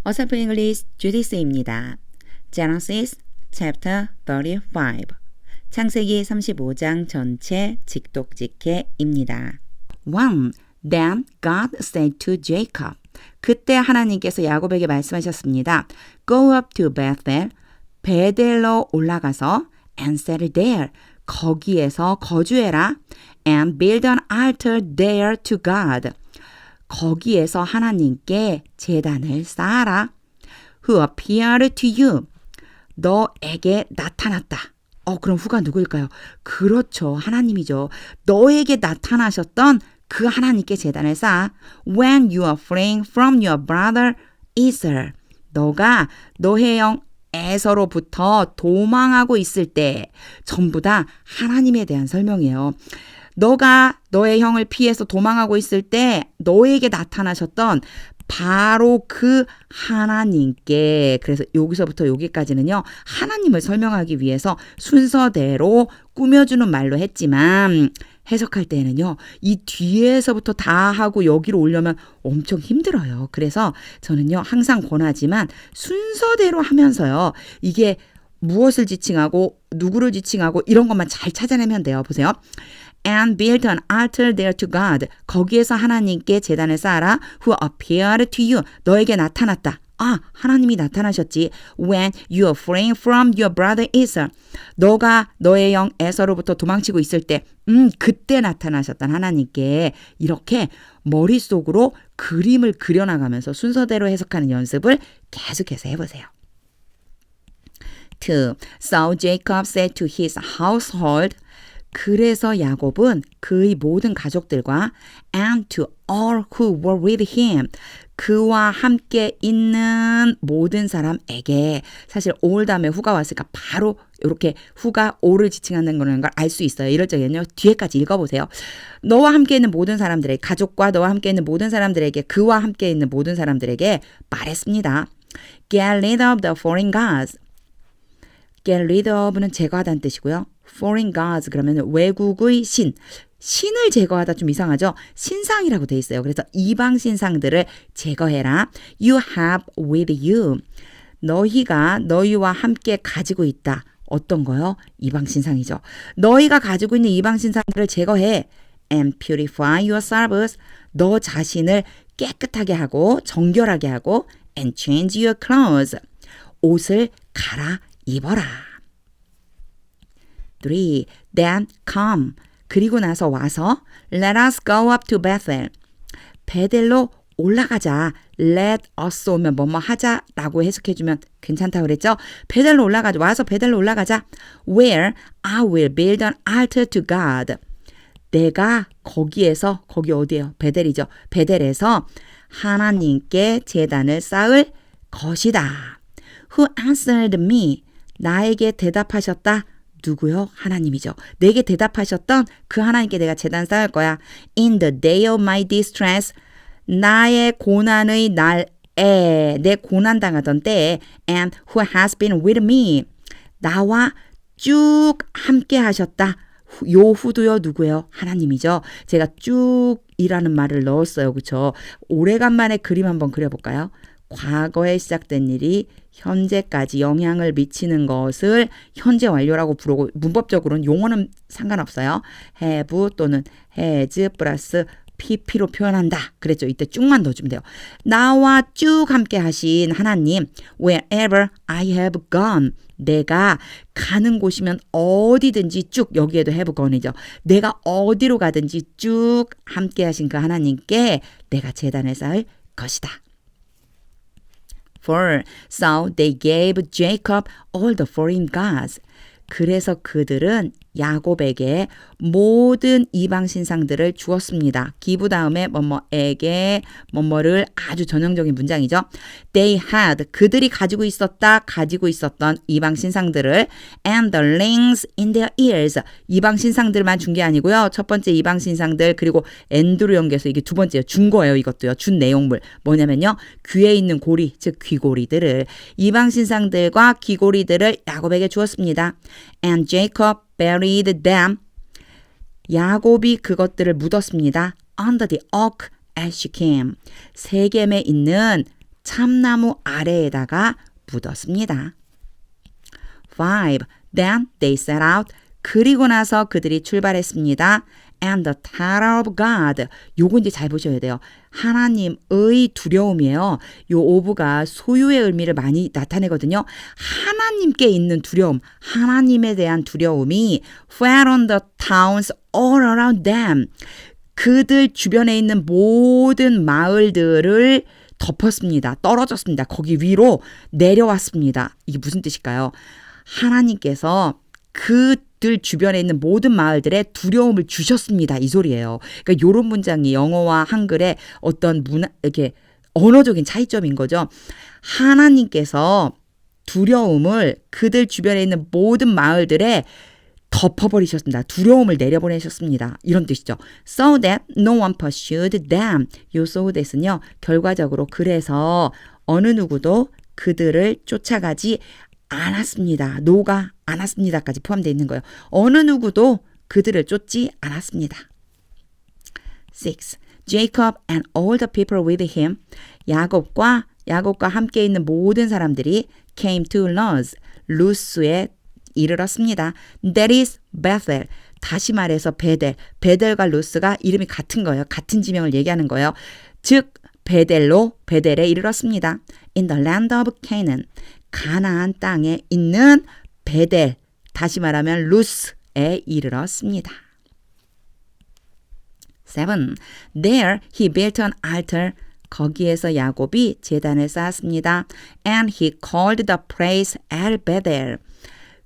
어설픈 잉글리시 주디스입니다. Genesis chapter 35 창세기 35장 전체 직독직해입니다. 1. Then God said to Jacob. 그때 하나님께서 야곱에게 말씀하셨습니다. Go up to Bethel, 베델로 올라가서 and settle there. 거기에서 거주해라. And build an altar there to God. 거기에서 하나님께 제단을 쌓아라. Who appeared to you. 너에게 나타났다. 그럼 who가 누구일까요? 그렇죠. 하나님이죠. 너에게 나타나셨던 그 하나님께 제단을 쌓아. When you are fleeing from your brother Esau. 너가 너의 형 에서로부터 도망하고 있을 때 전부 다 하나님에 대한 설명이에요. 너가 너의 형을 피해서 도망하고 있을 때 너에게 나타나셨던 바로 그 하나님께, 그래서 여기서부터 여기까지는요, 하나님을 설명하기 위해서 순서대로 꾸며주는 말로 했지만 해석할 때는요, 이 뒤에서부터 다 하고 여기로 오려면 엄청 힘들어요. 그래서 저는요, 항상 권하지만 순서대로 하면서요, 이게 무엇을 지칭하고 누구를 지칭하고 이런 것만 잘 찾아내면 돼요. 보세요. And build an altar there to God. 거기에서 하나님께 제단을 쌓아라. Who appeared to you. 너에게 나타났다. 하나님이 나타나셨지. When you are fleeing from your brother Esau. 너가 너의 형 에서로부터 도망치고 있을 때, 그때 나타나셨던 하나님께 이렇게 머릿속으로 그림을 그려나가면서 순서대로 해석하는 연습을 계속해서 해보세요. 2. So Jacob said to his household. 그래서 야곱은 그의 모든 가족들과 and to all who were with him. 그와 함께 있는 모든 사람에게, 사실 all 다음에 who가 왔으니까 바로 이렇게 who가 all을 지칭하는 걸 알 수 있어요. 이럴 적에는요, 뒤에까지 읽어보세요. 너와 함께 있는 모든 사람들에게, 가족과 너와 함께 있는 모든 사람들에게, 그와 함께 있는 모든 사람들에게 말했습니다. Get rid of the foreign gods. Get rid of는 제거하다는 뜻이고요. Foreign gods 그러면 외국의 신을 제거하다 좀 이상하죠? 신상이라고 돼 있어요. 그래서 이방 신상들을 제거해라. You have with you. 너희가 너희와 함께 가지고 있다. 어떤 거요? 이방 신상이죠. 너희가 가지고 있는 이방 신상들을 제거해. And purify yourselves. 너 자신을 깨끗하게 하고 정결하게 하고 and change your clothes. 옷을 갈아 입어라. 3. Then come. 그리고 나서 와서 Let us go up to Bethel. 베델로 올라가자. Let us 오면 뭐뭐 하자라고 해석해주면 괜찮다고 그랬죠? 베델로 올라가자. 와서 베델로 올라가자. Where I will build an altar to God. 내가 거기에서, 거기 어디예요? 베델이죠. 베델에서 하나님께 제단을 쌓을 것이다. Who answered me? 나에게 대답하셨다. 누구요? 하나님이죠. 내게 대답하셨던 그 하나님께 내가 제단 쌓을 거야. In the day of my distress. 나의 고난의 날에, 내 고난 당하던 때에. And who has been with me. 나와 쭉 함께 하셨다. 요 후도요 누구예요? 하나님이죠. 제가 쭉이라는 말을 넣었어요. 그렇죠? 오래간만에 그림 한번 그려볼까요? 과거에 시작된 일이 현재까지 영향을 미치는 것을 현재 완료라고 부르고, 문법적으로는 용어는 상관없어요. have 또는 has 플러스 pp로 표현한다. 그랬죠. 이때 쭉만 넣어주면 돼요. 나와 쭉 함께 하신 하나님. Wherever I have gone. 내가 가는 곳이면 어디든지 쭉, 여기에도 have gone이죠. 내가 어디로 가든지 쭉 함께 하신 그 하나님께 내가 제단을 쌓을 것이다. 4. So they gave Jacob all the foreign gods. 그래서 그들은 야곱에게 모든 이방 신상들을 주었습니다. give 다음에 뭐뭐에게 뭐뭐를 아주 전형적인 문장이죠. They had 그들이 가지고 있었던 이방 신상들을 and the rings in their ears. 이방 신상들만 준 게 아니고요. 첫 번째 이방 신상들, 그리고 and로 연결해서 이게 두 번째요. 준 거예요. 이것도요. 준 내용물 뭐냐면요. 귀에 있는 고리, 즉 귀고리들을, 이방 신상들과 귀고리들을 야곱에게 주었습니다. And Jacob buried them. 야곱이 그것들을 묻었습니다. Under the oak at Shechem. 세겜에 있는 참나무 아래에다가 묻었습니다. 5. Then they set out. 그리고 나서 그들이 출발했습니다. And the terror of God. 요거 이제 잘 보셔야 돼요. 하나님의 두려움이에요. 요 of가 소유의 의미를 많이 나타내거든요. 하나님께 있는 두려움, 하나님에 대한 두려움이 fell on the towns all around them. 그들 주변에 있는 모든 마을들을 덮었습니다. 떨어졌습니다. 거기 위로 내려왔습니다. 이게 무슨 뜻일까요? 하나님께서 그들 주변에 있는 모든 마을들에 두려움을 주셨습니다. 이 소리예요. 그러니까 이런 문장이 영어와 한글의 어떤 이렇게 언어적인 차이점인 거죠. 하나님께서 두려움을 그들 주변에 있는 모든 마을들에 덮어버리셨습니다. 두려움을 내려보내셨습니다. 이런 뜻이죠. So that no one pursued them. 요 so that은요. 결과적으로 그래서 어느 누구도 그들을 쫓아가지 않았습니다. 노가 않았습니다까지 포함되어 있는 거예요. 어느 누구도 그들을 쫓지 않았습니다. 6. Jacob and all the people with him. 야곱과 함께 있는 모든 사람들이 came to Luz. 루스에 이르렀습니다. That is Bethel. 다시 말해서 베델과 루스가 이름이 같은 거예요. 같은 지명을 얘기하는 거예요. 즉 베델에 이르렀습니다. In the land of Canaan. 가나안 땅에 있는 베델, 다시 말하면 루스에 이르렀습니다. 7. There he built an altar. 거기에서 야곱이 제단을 쌓았습니다. And he called the place El Bethel.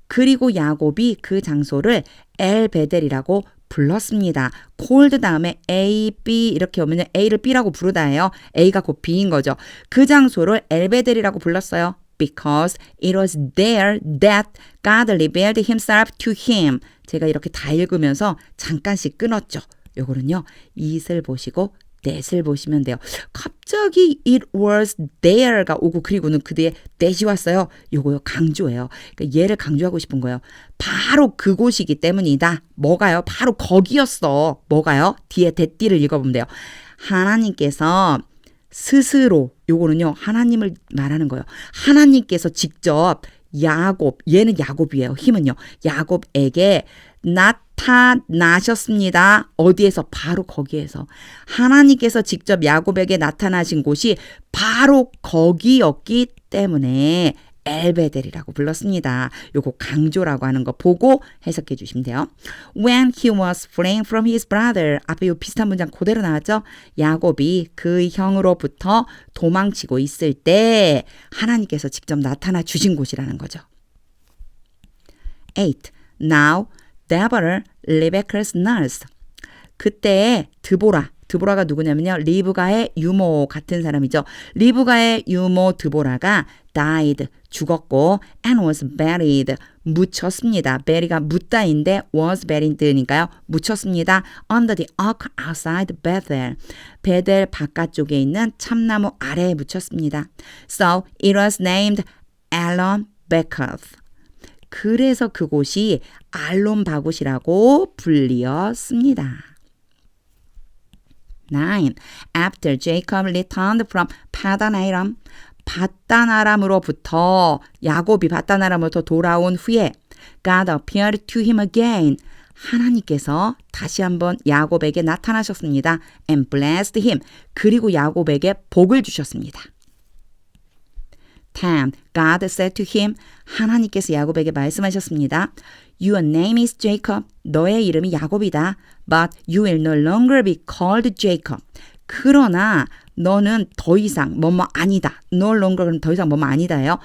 그리고 야곱이 그 장소를 엘 베델이라고 불렀습니다. called 다음에 A, B 이렇게 오면 A를 B라고 부르다예요. A가 곧 B인 거죠. 그 장소를 엘 베델이라고 불렀어요. Because it was there that God revealed himself to him. 제가 이렇게 다 읽으면서 잠깐씩 끊었죠. 요거는요. it을 보시고 that을 보시면 돼요. 갑자기 it was there가 오고 그리고는 그 뒤에 that이 왔어요. 요거요. 강조예요. 그러니까 얘를 강조하고 싶은 거예요. 바로 그곳이기 때문이다. 뭐가요? 바로 거기였어. 뭐가요? 뒤에 that를 읽어보면 돼요. 하나님께서 스스로 요거는요. 하나님을 말하는 거예요. 하나님께서 직접 야곱, 얘는 야곱이에요. 힘은요. 야곱에게 나타나셨습니다. 어디에서? 바로 거기에서. 하나님께서 직접 야곱에게 나타나신 곳이 바로 거기였기 때문에 엘베델이라고 불렀습니다. 요거 강조라고 하는 거 보고 해석해 주시면 돼요. When he was fleeing from his brother. 앞에 요 비슷한 문장 그대로 나왔죠? 야곱이 그 형으로부터 도망치고 있을 때 하나님께서 직접 나타나 주신 곳이라는 거죠. 8. Now Deborah, Rebecca's nurse. 그때 드보라가 누구냐면요. 리브가의 유모 같은 사람이죠. 리브가의 유모 드보라가 died, 죽었고 and was buried, 묻혔습니다. bury가 묻다인데 was buryed니까요. 묻혔습니다. under the oak outside Bethel. 베델 바깥쪽에 있는 참나무 아래에 묻혔습니다. So it was named Allon Bacuth. 그래서 그곳이 알론 바곳이라고 불리었습니다. 9. After Jacob returned from Padan Aram. 바단 아람으로부터 야곱이 바단 아람으로부터 돌아온 후에 God appeared to him again. 하나님께서 다시 한번 야곱에게 나타나셨습니다. And blessed him. 그리고 야곱에게 복을 주셨습니다. 10. God said to him. 하나님께서 야곱에게 말씀하셨습니다. Your name is Jacob. 너의 이름이 야곱이다. But you will no longer be called Jacob. 그러나 너는 더 이상 뭐뭐 아니다. No longer는 더 이상 뭐뭐 아니다예요.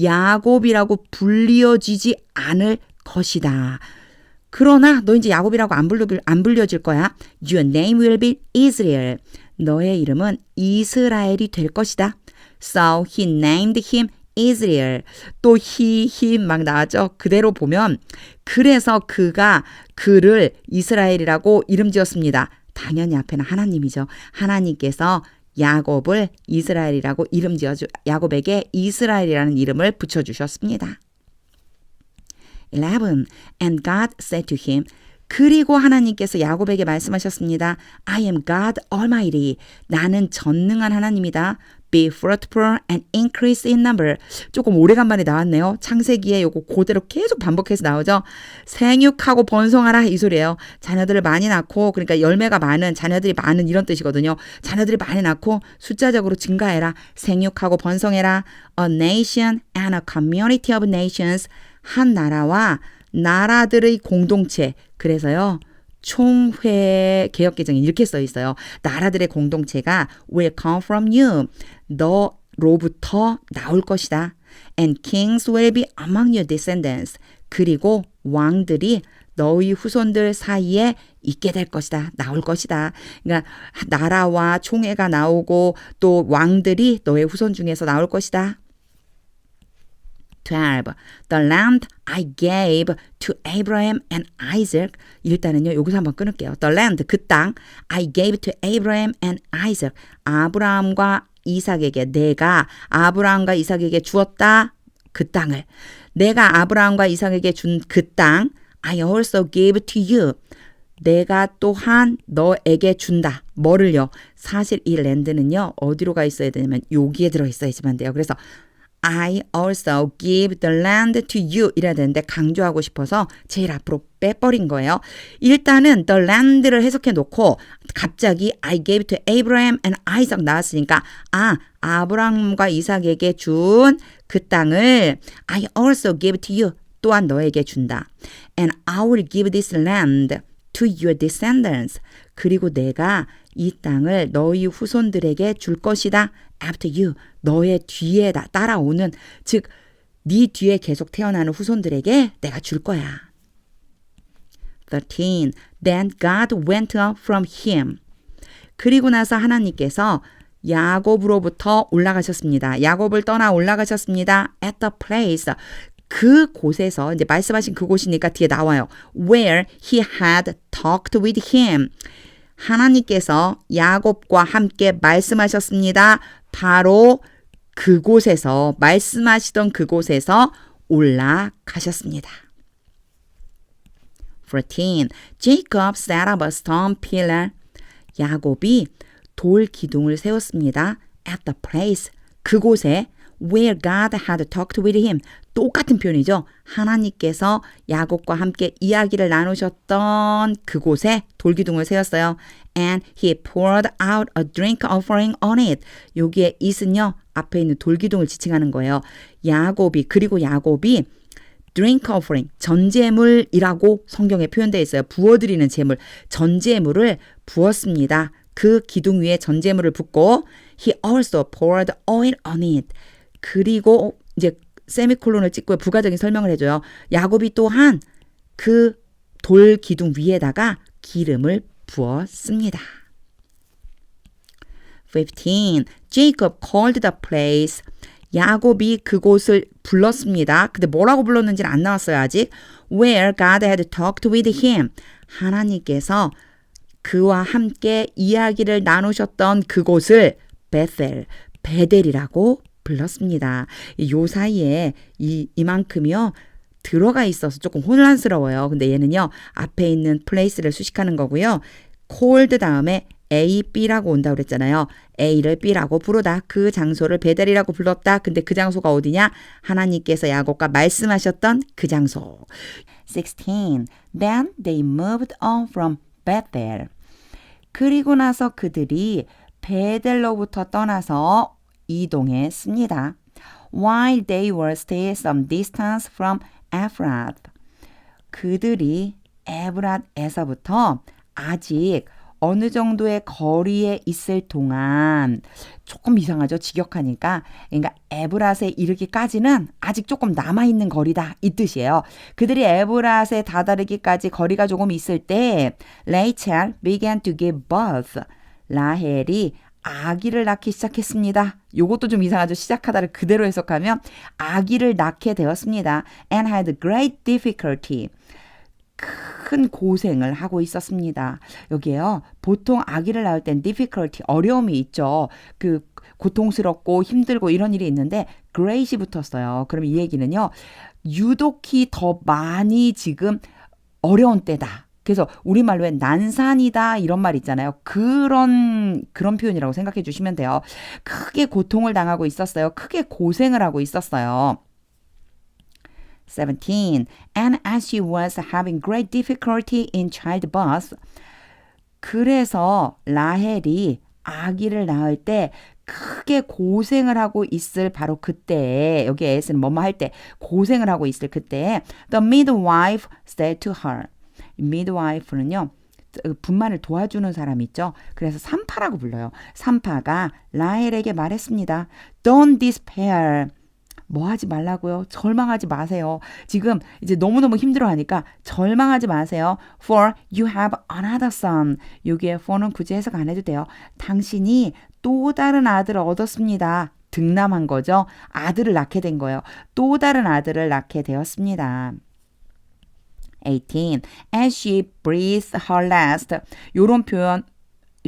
야곱이라고 불리어지지 않을 것이다. 그러나 너 이제 야곱이라고 안 불려질 거야. Your name will be Israel. 너의 이름은 이스라엘이 될 것이다. So he named him Israel. 또 he 막 나왔죠. 그대로 보면 그래서 그를 이스라엘이라고 이름 지었습니다. 당연히 앞에는 하나님이죠. 하나님께서 야곱을 이스라엘이라고 이름 지어 야곱에게 이스라엘이라는 이름을 붙여 주셨습니다. 11. And God said to him. 그리고 하나님께서 야곱에게 말씀하셨습니다. I am God Almighty. 나는 전능한 하나님이다. Be fruitful and increase in number. 조금 오래간만에 나왔네요. 창세기에 요거 그대로 계속 반복해서 나오죠. 생육하고 번성하라 이 소리예요. 자녀들을 많이 낳고 그러니까 열매가 많은 자녀들이 많은 이런 뜻이거든요. 자녀들이 많이 낳고 숫자적으로 증가해라. 생육하고 번성해라. A nation and a community of nations. 한 나라와 나라들의 공동체. 그래서요. 총회 개혁개정에 이렇게 써 있어요. 나라들의 공동체가 will come from you. 너로부터 나올 것이다. And kings will be among your descendants. 그리고 왕들이 너희 후손들 사이에 있게 될 것이다. 나올 것이다. 그러니까 나라와 총회가 나오고 또 왕들이 너의 후손 중에서 나올 것이다. 12. The land I gave to Abraham and Isaac. 일단은요. 여기서 한번 끊을게요. The land, 그 땅 I gave to Abraham and Isaac. 아브라함과 이삭에게 내가 아브라함과 이삭에게 주었다. 그 땅을. 내가 아브라함과 이삭에게 준 그 땅 I also gave to you. 내가 또한 너에게 준다. 뭐를요? 사실 이 랜드는요. 어디로 가 있어야 되냐면 여기에 들어있어야지만 돼요. 그래서 I also give the land to you 이래야 되는데 강조하고 싶어서 제일 앞으로 빼버린 거예요. 일단은 the land를 해석해 놓고 갑자기 I gave to Abraham and Isaac 나왔으니까 아브라함과 이삭에게 준 그 땅을 I also give to you 또한 너에게 준다. And I will give this land to your descendants. 그리고 내가 이 땅을 너희 후손들에게 줄 것이다. After you. 너의 뒤에 따라오는 즉 네 뒤에 계속 태어나는 후손들에게 내가 줄 거야. 13. Then God went up from him. 그리고 나서 하나님께서 야곱으로부터 올라가셨습니다. 야곱을 떠나 올라가셨습니다. At the place. 그곳에서 이제 말씀하신 그곳이니까 뒤에 나와요. Where he had talked with him. 하나님께서 야곱과 함께 말씀하셨습니다. 바로 그곳에서 말씀하시던 그곳에서 올라가셨습니다. 14. Jacob set up a stone pillar. 야곱이 돌 기둥을 세웠습니다. At the place. 그곳에 where God had talked with him. 똑같은 표현이죠. 하나님께서 야곱과 함께 이야기를 나누셨던 그곳에 돌기둥을 세웠어요. And he poured out a drink offering on it. 여기에 it은요. 앞에 있는 돌기둥을 지칭하는 거예요. 야곱이 drink offering, 전제물이라고 성경에 표현되어 있어요. 부어드리는 제물, 전제물을 부었습니다. 그 기둥 위에 전제물을 붓고 he also poured oil on it. 그리고 이제 세미콜론을 찍고 부가적인 설명을 해줘요. 야곱이 또한 그 돌 기둥 위에다가 기름을 부었습니다. 15. Jacob called the place. 야곱이 그곳을 불렀습니다. 근데 뭐라고 불렀는지는 안 나왔어요, 아직. Where God had talked with him. 하나님께서 그와 함께 이야기를 나누셨던 그곳을 베델이라고 불렀습니다. 요 사이에 이만큼이요. 들어가 있어서 조금 혼란스러워요. 근데 얘는요. 앞에 있는 place를 수식하는 거고요. called 다음에 A, B라고 온다고 그랬잖아요. A를 B라고 부르다. 그 장소를 베델이라고 불렀다. 근데 그 장소가 어디냐? 하나님께서 야곱과 말씀하셨던 그 장소. 16. Then they moved on from Bethel. 그리고 나서 그들이 베델로부터 떠나서 이동했습니다. While they were still some distance from Ephrath. 그들이 에브랏에서부터 아직 어느 정도의 거리에 있을 동안 조금 이상하죠. 직역하니까. 그러니까 에브랏에 이르기까지는 아직 조금 남아있는 거리다. 이 뜻이에요. 그들이 에브랏에 다다르기까지 거리가 조금 있을 때 Rachel began to give birth. 라헬이 아기를 낳기 시작했습니다. 요것도 좀 이상하죠. 시작하다를 그대로 해석하면 아기를 낳게 되었습니다. And had great difficulty. 큰 고생을 하고 있었습니다. 여기에요. 보통 아기를 낳을 땐 difficulty, 어려움이 있죠. 그 고통스럽고 힘들고 이런 일이 있는데 great이 붙었어요. 그럼 이 얘기는요. 유독히 더 많이 지금 어려운 때다. 그래서 우리말로에 난산이다 이런 말 있잖아요. 그런 표현이라고 생각해 주시면 돼요. 크게 고통을 당하고 있었어요. 크게 고생을 하고 있었어요. 17. And as she was having great difficulty in childbirth, 그래서 라헬이 아기를 낳을 때 크게 고생을 하고 있을 바로 그때에, 여기 S는 뭐뭐 할 때 고생을 하고 있을 그때에 the midwife said to her. midwife는요, 분만을 도와주는 사람 있죠. 그래서 산파라고 불러요. 산파가 라헬에게 말했습니다. Don't despair. 뭐 하지 말라고요? 절망하지 마세요. 지금 이제 너무너무 힘들어하니까 절망하지 마세요. For you have another son. 여기에 for는 굳이 해석 안 해도 돼요. 당신이 또 다른 아들을 얻었습니다. 득남한 거죠. 아들을 낳게 된 거예요. 또 다른 아들을 낳게 되었습니다. 18. As she breathed her last. 요런 표현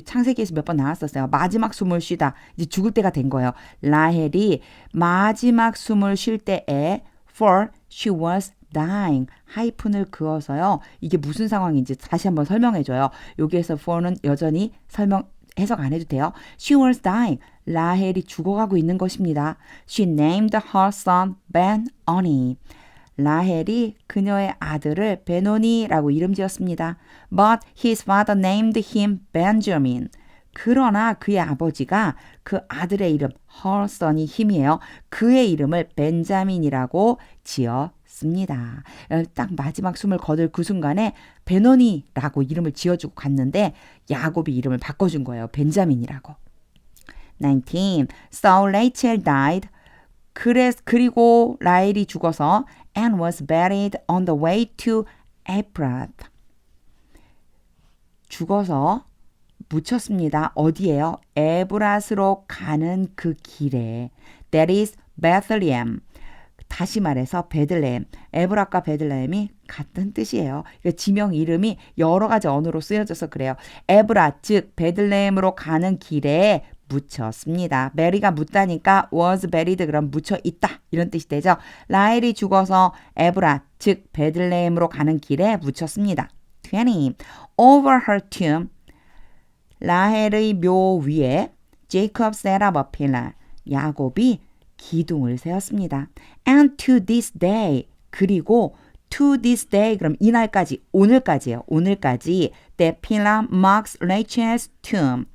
창세기에서 몇 번 나왔었어요. 마지막 숨을 쉬다. 이제 죽을 때가 된 거예요. 라헬이 마지막 숨을 쉴 때에 for she was dying. 하이픈을 그어서요. 이게 무슨 상황인지 다시 한번 설명해줘요. 여기에서 for는 여전히 해석 안 해도 돼요. She was dying. 라헬이 죽어가고 있는 것입니다. She named her son Ben-Oni. 라헬이 그녀의 아들을 베노니라고 이름 지었습니다. But his father named him Benjamin. 그러나 그의 아버지가 그 아들의 이름, her son이 힘이에요. 그의 이름을 벤자민이라고 지었습니다. 딱 마지막 숨을 거둘 그 순간에 베노니라고 이름을 지어주고 갔는데 야곱이 이름을 바꿔준 거예요. 벤자민이라고. 19. So Rachel died. 그리고 라헬이 죽어서 and was buried on the way to Ephrath. 죽어서 묻혔습니다. 어디예요? 에브라스로 가는 그 길에. That is Bethlehem. 다시 말해서 베들레헴. 에브라과 베들레헴이 같은 뜻이에요. 지명 이름이 여러 가지 언어로 쓰여져서 그래요. 에브라, 즉 베들레헴으로 가는 길에 묻혔습니다. 메리가 묻다니까 was buried, 그럼 묻혀 있다 이런 뜻이 되죠. 라헬이 죽어서 에브라, 즉 베들레헴으로 가는 길에 묻혔습니다. 20. Over her tomb, 라헬의 묘 위에 Jacob set up a pillar. 야곱이 기둥을 세웠습니다. And to this day, 그리고 to this day, 그럼 이날까지, 오늘까지예요. 오늘까지 that pillar marks Rachel's tomb.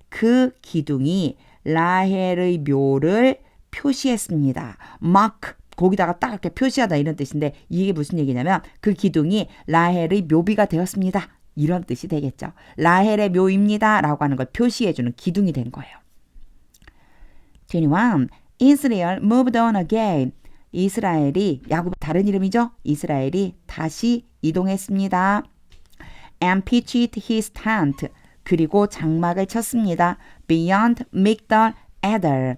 그 기둥이 라헬의 묘를 표시했습니다. mark, 거기다가 딱 이렇게 표시하다 이런 뜻인데 이게 무슨 얘기냐면 그 기둥이 라헬의 묘비가 되었습니다. 이런 뜻이 되겠죠. 라헬의 묘입니다 라고 하는 걸 표시해주는 기둥이 된 거예요. 21. Israel moved on again. 이스라엘이, 야곱의 다른 이름이죠. 이스라엘이 다시 이동했습니다. And pitched his tent. 그리고 장막을 쳤습니다. Beyond Migdal Eder.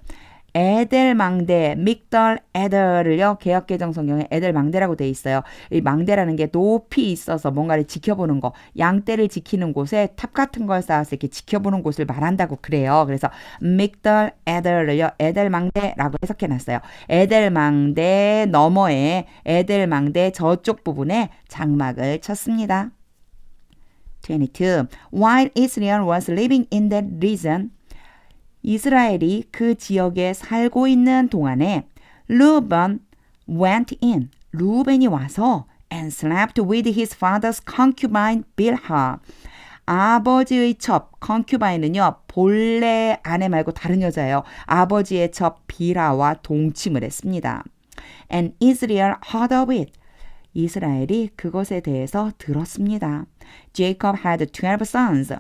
에델 망대, 믹덜 에델을요, 개역개정 성경에 에델 망대라고 돼 있어요. 이 망대라는 게 높이 있어서 뭔가를 지켜보는 거, 양떼를 지키는 곳에 탑 같은 걸 쌓아서 이렇게 지켜보는 곳을 말한다고 그래요. 그래서 믹덜 에델을요, 에델 망대라고 해석해 놨어요. 에델 망대 너머에, 에델 망대 저쪽 부분에 장막을 쳤습니다. 22. While Israel was living in that region, 이스라엘이 그 지역에 살고 있는 동안에 루벤 went in. 루벤이 와서 and slept with his father's concubine Bilhah. 아버지의 첩, concubine은요, 본래 아내 말고 다른 여자예요. 아버지의 첩 비라와 동침을 했습니다. And Israel heard of it. 이스라엘이 그것에 대해서 들었습니다. Jacob had 12 sons.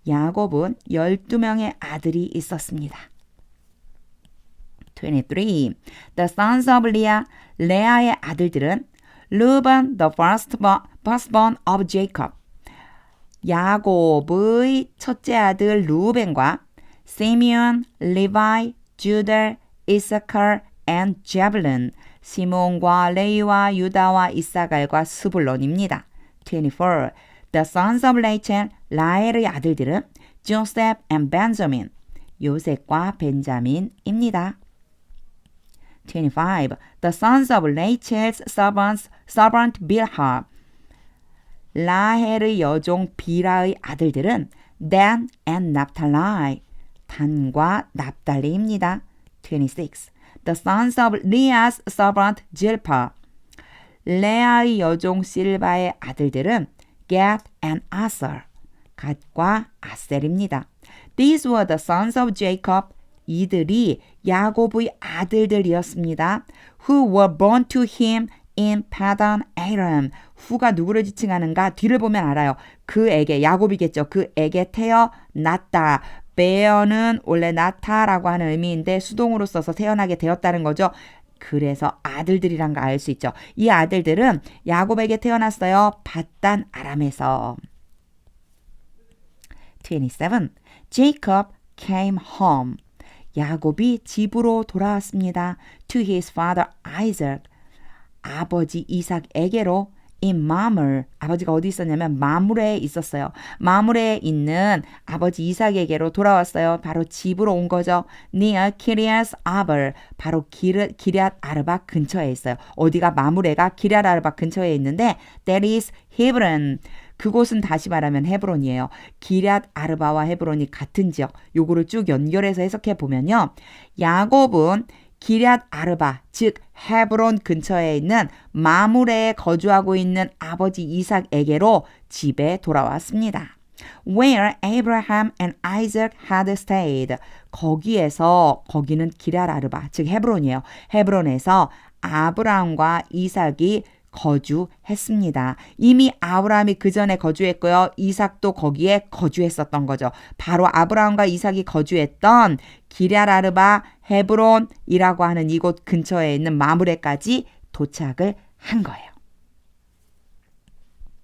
야곱은 12명의 아들이 있었습니다. 23. The sons of Leah, 레아의 아들들은 Reuben, the firstborn of Jacob. 야곱의 첫째 아들 루벤과 Simeon, Levi, Judah, Issachar, and Zebulun. 시몬과 레위와 유다와 이사갈과 스불론입니다. 24. The sons of Rachel, 라헬의 아들들은 Joseph and Benjamin, 요셉과 벤자민입니다. 25. The sons of Rachel's servant Bilhah, 라헬의 여종 비라의 아들들은 Dan and Naphtali, 단과 납달리입니다. 26. The sons of Leah's servant Zilpah. 레아의 여종 실바의 아들들은 Gad and Aser, 갓과 아셀입니다. These were the sons of Jacob. 이들이 야곱의 아들들이었습니다. Who were born to him in Padan Aram. 후가 누구를 지칭하는가? 뒤를 보면 알아요. 그에게, 야곱이겠죠. 그에게 태어났다. bear는 원래 낳다라고 하는 의미인데 수동으로 써서 태어나게 되었다는 거죠. 그래서 아들들이란 거 알 수 있죠. 이 아들들은 야곱에게 태어났어요. 밧단 아람에서. 27. Jacob came home. 야곱이 집으로 돌아왔습니다. To his father Isaac. 아버지 이삭에게로 in Mamre. 아버지가 어디 있었냐면 마므레에 있었어요. 마므레에 있는 아버지 이삭에게로 돌아왔어요. 바로 집으로 온 거죠. Near Kiryat Arba. 바로 기럇 아르바 근처에 있어요. 어디가 마므레가 기럇 아르바 근처에 있는데 that is Hebron. 그곳은 다시 말하면 헤브론이에요. 기럇 아르바와 헤브론이 같은 지역. 요거를 쭉 연결해서 해석해 보면요. 야곱은 기럇 아르바, 즉 헤브론 근처에 있는 마므레에 거주하고 있는 아버지 이삭에게로 집에 돌아왔습니다. Where Abraham and Isaac had stayed. 거기는 기럇 아르바, 즉 헤브론이에요. 헤브론에서 아브라함과 이삭이 거주했습니다. 이미 아브라함이 그 전에 거주했고요. 이삭도 거기에 거주했었던 거죠. 바로 아브라함과 이삭이 거주했던 기럇 아르바 헤브론이라고 하는 이곳 근처에 있는 마므레까지 도착을 한 거예요.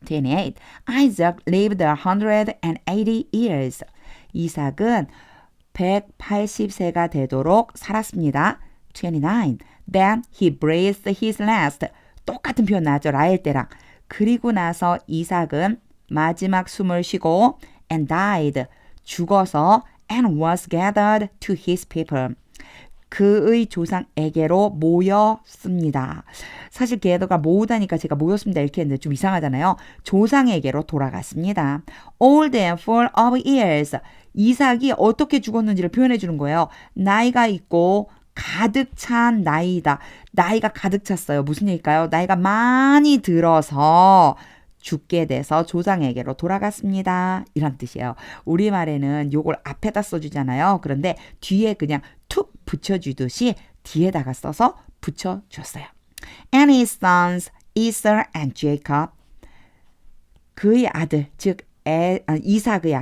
28. Isaac lived 180 years. 이삭은 180세가 되도록 살았습니다. 29. Then he breathed his last. 똑같은 표현 나왔죠. 라헬 때랑. 그리고 나서 이삭은 마지막 숨을 쉬고 and died. 죽어서 and was gathered to his people. 그의 조상에게로 모였습니다. 사실 gather가 모으다니까 제가 모였습니다 이렇게 했는데 좀 이상하잖아요. 조상에게로 돌아갔습니다. Old and full of years. 이삭이 어떻게 죽었는지를 표현해 주는 거예요. 나이가 있고 가득 찬 나이다. 나이가 가득 찼어요. 무슨 얘기일까요? 나이가 많이 들어서 죽게 돼서 조상에게로 돌아갔습니다. 이런 뜻이에요. 우리말에는 요걸 앞에다 써주잖아요. 그런데 뒤에 그냥 툭 붙여주듯이 뒤에다가 써서 붙여줬어요. And his sons, Esau and Jacob. 그의 아들, 즉 이삭의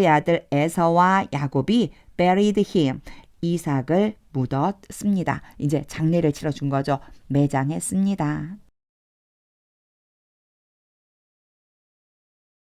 아들 에서와 야곱이 buried him. 이삭을 묻었습니다. 이제 장례를 치러준 거죠. 매장했습니다.